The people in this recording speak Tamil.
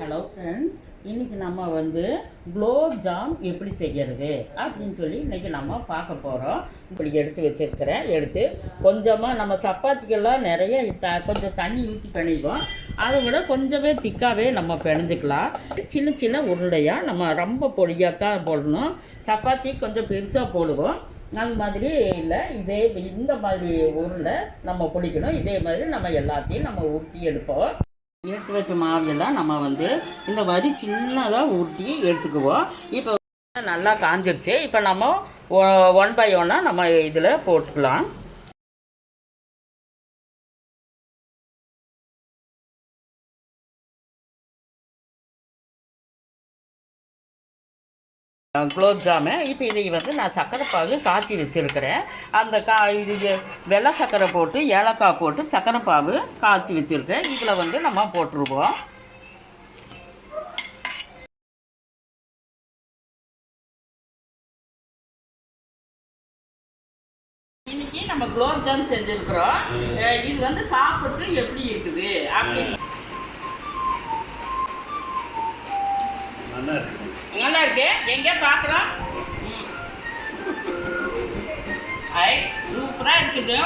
ஹலோ ஃப்ரெண்ட்ஸ், இன்றைக்கி நம்ம வந்து குலோப் ஜாம் எப்படி செய்கிறது அப்படின்னு சொல்லி இன்றைக்கி நம்ம பார்க்க போகிறோம். இப்படி எடுத்து வச்சுருக்கிறேன். எடுத்து கொஞ்சமாக நம்ம சப்பாத்திக்கெல்லாம் நிறைய கொஞ்சம் தண்ணி ஊற்றி பிணைவோம். அதை விட கொஞ்சமே திக்காகவே நம்ம பிணைஞ்சிக்கலாம். சின்ன சின்ன உருண்டையாக நம்ம ரொம்ப பொடியாக தான் போடணும். சப்பாத்தி கொஞ்சம் பெருசாக போடுவோம். அது மாதிரி இல்லை, இந்த மாதிரி உருண்டை நம்ம பிடிக்கணும். இதே மாதிரி நம்ம எல்லாத்தையும் நம்ம ஊற்றி எடுப்போம். எடுத்து வச்ச மாவையெல்லாம் நம்ம வந்து இந்த மாதிரி சின்னதாக ஊற்றி எடுத்துக்குவோம். இப்போ நல்லா காஞ்சிடுச்சு. இப்போ நம்ம 1 by 1 நம்ம இதில் போட்டுக்கலாம். குலோப் ஜாமு இப்போ இதை வந்து நான் சர்க்கரை பாகு காய்ச்சி வச்சுருக்கிறேன். அந்த இது வெள்ளை சர்க்கரை போட்டு ஏலக்காய் போட்டு சர்க்கரை பாகு காய்ச்சி வச்சுருக்கேன். இதில் வந்து நம்ம போட்டுருவோம். இன்னைக்கு நம்ம குலோப் ஜாம் செஞ்சுருக்குறோம். இது வந்து சாப்பிட்டு எப்படி இருக்குது அப்படின்னு நல்லா இருக்கு. எங்க பார்க்கலாம். சூப்பராக இருக்குது.